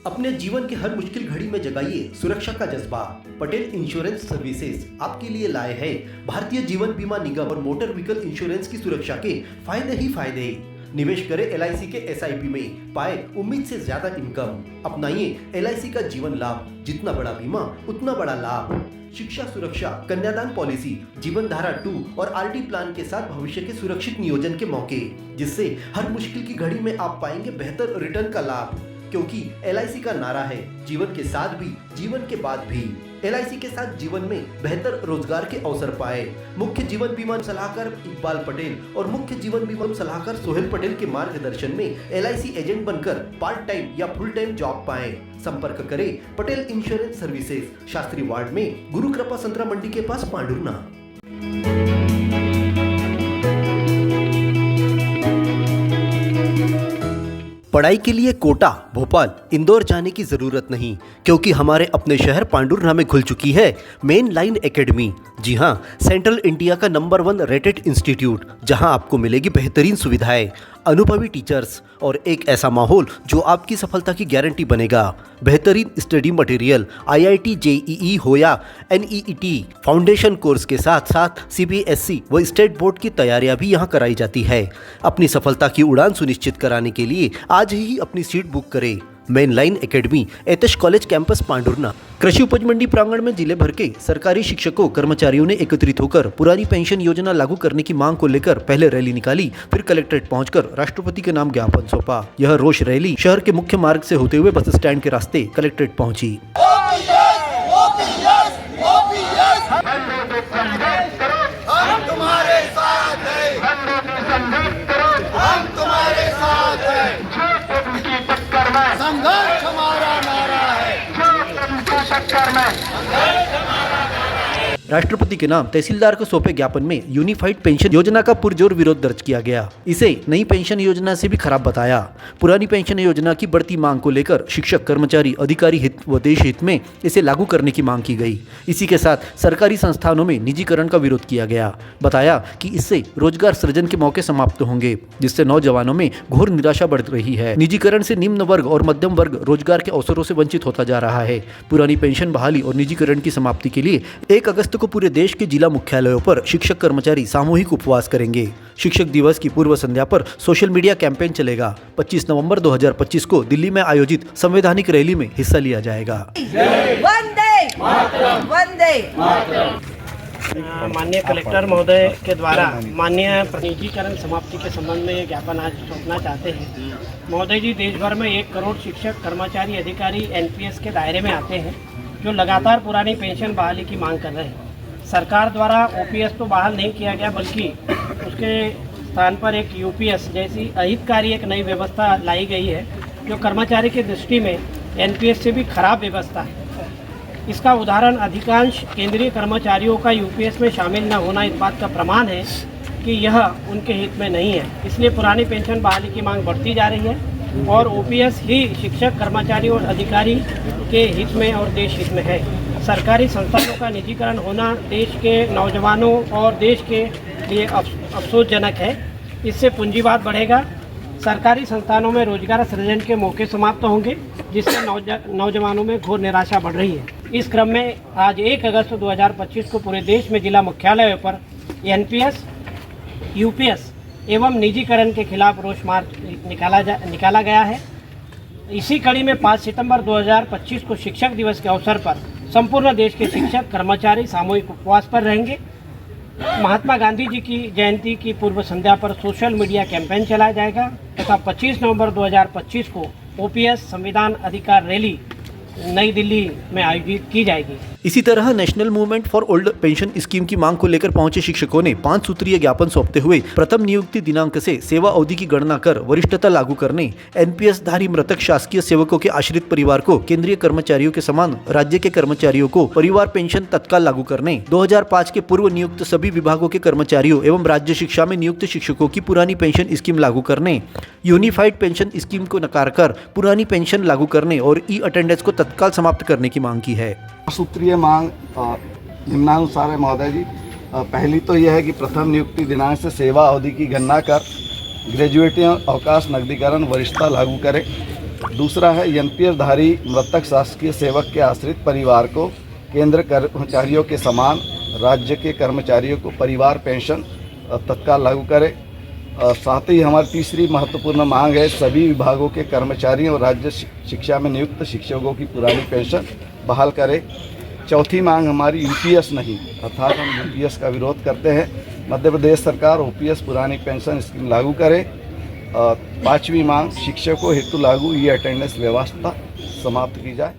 अपने जीवन के हर मुश्किल घड़ी में जगाइए सुरक्षा का जज्बा। पटेल इंश्योरेंस सर्विसेज आपके लिए लाए हैं भारतीय जीवन बीमा निगम और मोटर व्हीकल इंश्योरेंस की सुरक्षा के फायदे ही फायदे। निवेश करें LIC के SIP में, पाए उम्मीद से ज्यादा इनकम। अपनाइए LIC का जीवन लाभ, जितना बड़ा बीमा उतना बड़ा लाभ। शिक्षा सुरक्षा, कन्यादान पॉलिसी, जीवन धारा 2 और RD प्लान के साथ भविष्य के सुरक्षित नियोजन के मौके, जिससे हर मुश्किल की घड़ी में आप पाएंगे बेहतर रिटर्न का लाभ। क्योंकि LIC का नारा है जीवन के साथ भी जीवन के बाद भी। LIC के साथ जीवन में बेहतर रोजगार के अवसर पाए। मुख्य जीवन बीमा सलाहकार इकबाल पटेल और मुख्य जीवन बीमा सलाहकार सोहेल पटेल के मार्गदर्शन में LIC एजेंट बनकर पार्ट टाइम या फुल टाइम जॉब पाएं। संपर्क करें Patel insurance services, Shastri ward में, गुरु कृपा संतरा मंडी के पास, पांडुरना। पढ़ाई के लिए कोटा, भोपाल, इंदौर जाने की जरूरत नहीं, क्योंकि हमारे अपने शहर पांडुरना में खुल चुकी है मेन लाइन एकेडमी। जी हां, सेंट्रल इंडिया का नंबर 1 रेटेड इंस्टीट्यूट, जहां आपको मिलेगी बेहतरीन सुविधाएं, अनुभवी टीचर्स और एक ऐसा माहौल जो आपकी सफलता की गारंटी बनेगा। बेहतरीन स्टडी मटेरियल, IIT JEE हो या NEET फाउंडेशन कोर्स के साथ साथ CBSE व स्टेट बोर्ड की तैयारियां भी यहां कराई जाती है। अपनी सफलता की उड़ान सुनिश्चित कराने के लिए आज ही अपनी सीट बुक करें। Main line academy, Etash college campus, Pandhurna. कृषि उपज मंडी प्रांगण में जिले भर के सरकारी शिक्षकों कर्मचारियों ने एकत्रित होकर पुरानी पेंशन योजना लागू करने की मांग को लेकर पहले रैली निकाली, फिर कलेक्ट्रेट पहुंचकर राष्ट्रपति के नाम ज्ञापन सौंपा। यह रोष रैली शहर के मुख्य मार्ग से होते हुए बस स्टैंड के रास्ते कलेक्ट्रेट पहुंची। संघर्ष हमारा नारा है, शक्कर में राष्ट्रपति के नाम तहसीलदार को सौंपे ज्ञापन में यूनिफाइड पेंशन योजना का पुरजोर विरोध दर्ज किया गया। इसे नई पेंशन योजना से भी खराब बताया। पुरानी पेंशन योजना की बढ़ती मांग को लेकर शिक्षक, कर्मचारी, अधिकारी हित व देश हित में इसे लागू करने की मांग की गई। इसी के साथ सरकारी संस्थानों में निजीकरण का विरोध किया गया। बताया कि इससे रोजगार सृजन के मौके समाप्त होंगे, जिससे नौजवानों में घोर निराशा बढ़ रही है। निजीकरण से निम्न वर्ग और मध्यम वर्ग रोजगार के अवसरों से वंचित होता जा रहा है। पुरानी पेंशन बहाली और निजीकरण की समाप्ति के लिए 1 अगस्त को पूरे देश के जिला मुख्यालयों पर शिक्षक कर्मचारी सामूहिक उपवास करेंगे। शिक्षक दिवस की पूर्व संध्या पर सोशल मीडिया कैंपेन चलेगा। 25 नवंबर 2025 को दिल्ली में आयोजित संवैधानिक रैली में हिस्सा लिया जाएगा। वंदे वंदे। माननीय कलेक्टर महोदय के द्वारा माननीय निजीकरण समाप्ति के संबंध में ये ज्ञापन आज सौंपना चाहते हैं। महोदय जी, देश भर में 1 करोड़ शिक्षक, कर्मचारी, अधिकारी NPS के दायरे में आते हैं, जो लगातार पुरानी पेंशन बहाली की मांग कर रहे हैं। सरकार द्वारा OPS तो बहाल नहीं किया गया, बल्कि उसके स्थान पर एक UPS जैसी अहितकारी एक नई व्यवस्था लाई गई है, जो कर्मचारी की दृष्टि में NPS से भी खराब व्यवस्था है। इसका उदाहरण अधिकांश केंद्रीय कर्मचारियों का UPS में शामिल न होना इस बात का प्रमाण है कि यह उनके हित में नहीं है। इसलिए पुरानी पेंशन बहाली की मांग बढ़ती जा रही है और OPS ही शिक्षक, कर्मचारी और अधिकारी के हित में और देश हित में है। सरकारी संस्थानों का निजीकरण होना देश के नौजवानों और देश के लिए अफसोसजनक है। इससे पूंजीवाद बढ़ेगा, सरकारी संस्थानों में रोजगार सृजन के मौके समाप्त होंगे, जिससे नौजवानों में घोर निराशा बढ़ रही है। इस क्रम में आज 1 अगस्त 2025 को पूरे देश में जिला मुख्यालयों पर NPS, UPS एवं निजीकरण के खिलाफ रोष मार्च निकाला गया है। इसी कड़ी में 5 सितंबर 2025 को शिक्षक दिवस के अवसर पर संपूर्ण देश के शिक्षक, कर्मचारी सामूहिक उपवास पर रहेंगे। महात्मा गांधी जी की जयंती की पूर्व संध्या पर सोशल मीडिया कैंपेन चलाया जाएगा तथा 25 नवंबर 2025 को OPS संविधान अधिकार रैली नई दिल्ली में आयोजित की जाएगी। इसी तरह national movement for old pension scheme की मांग को लेकर पहुंचे शिक्षकों ने 5 सूत्रीय ज्ञापन सौंपते हुए प्रथम नियुक्ति दिनांक से सेवा अवधि की गणना कर वरिष्ठता लागू करने, NPS धारी मृतक शासकीय सेवकों के आश्रित परिवार को केंद्रीय कर्मचारियों के समान राज्य के कर्मचारियों को परिवार पेंशन तत्काल लागू करने, 2005 के पूर्व नियुक्त सभी विभागों के कर्मचारियों एवं राज्य शिक्षा में नियुक्त शिक्षकों की पुरानी पेंशन स्कीम लागू करने, यूनिफाइड पेंशन स्कीम को नकार कर पुरानी पेंशन लागू करने और E-अटेंडेंस को तत्काल समाप्त करने की मांग की है। सूत्रीय मांग निम्नानुसार है महोदय जी। पहली तो यह है कि प्रथम नियुक्ति दिनांक से सेवा अवधि की गणना कर ग्रेजुएटी अवकाश नकदीकरण वरिष्ठता लागू करें। दूसरा है एनपीएस धारी मृतक शासकीय सेवक के आश्रित परिवार को केंद्र कर्मचारियों के समान राज्य के कर्मचारियों को परिवार पेंशन तत्काल लागू करे। साथ ही हमारी तीसरी महत्वपूर्ण मांग है सभी विभागों के कर्मचारियों और राज्य शिक्षा में नियुक्त शिक्षकों की पुरानी पेंशन बहाल करे। चौथी मांग हमारी यूपीएस नहीं, अर्थात हम यूपीएस का विरोध करते हैं। मध्य प्रदेश सरकार ओपीएस पुरानी पेंशन स्कीम लागू करे। पांचवी मांग शिक्षकों हेतु लागू ये अटेंडेंस व्यवस्था समाप्त की जाए।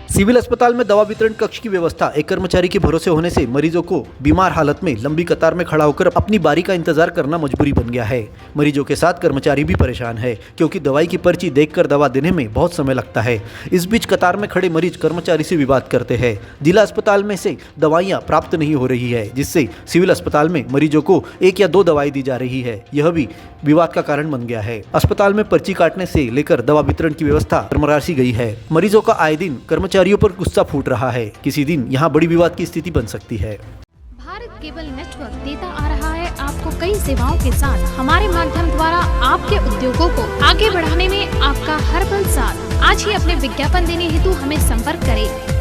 सिविल अस्पताल में दवा वितरण कक्ष की व्यवस्था एक कर्मचारी के भरोसे होने से मरीजों को बीमार हालत में लंबी कतार में खड़ा होकर अपनी बारी का इंतजार करना मजबूरी बन गया है। मरीजों के साथ कर्मचारी भी परेशान है क्योंकि दवाई की पर्ची देखकर दवा देने में बहुत समय लगता है। इस बीच कतार में खड़े मरीज कर्मचारी से विवाद करते हैं। जिला अस्पताल में से दवाइयाँ प्राप्त नहीं हो रही है, जिससे सिविल अस्पताल में मरीजों को 1 या 2 दवाई दी जा रही है। यह भी विवाद का कारण बन गया है। अस्पताल में पर्ची काटने से लेकर दवा वितरण की व्यवस्था चरमरासी गई है। मरीजों का आए दिन कर्मचारियों पर गुस्सा फूट रहा है। किसी दिन यहाँ बड़ी विवाद की स्थिति बन सकती है। भारत केबल नेटवर्क देता आ रहा है आपको कई सेवाओं के साथ। हमारे माध्यम द्वारा आपके उद्योगों को आगे बढ़ाने में आपका हर पल साथ। आज ही अपने विज्ञापन देने हेतु हमें संपर्क करें।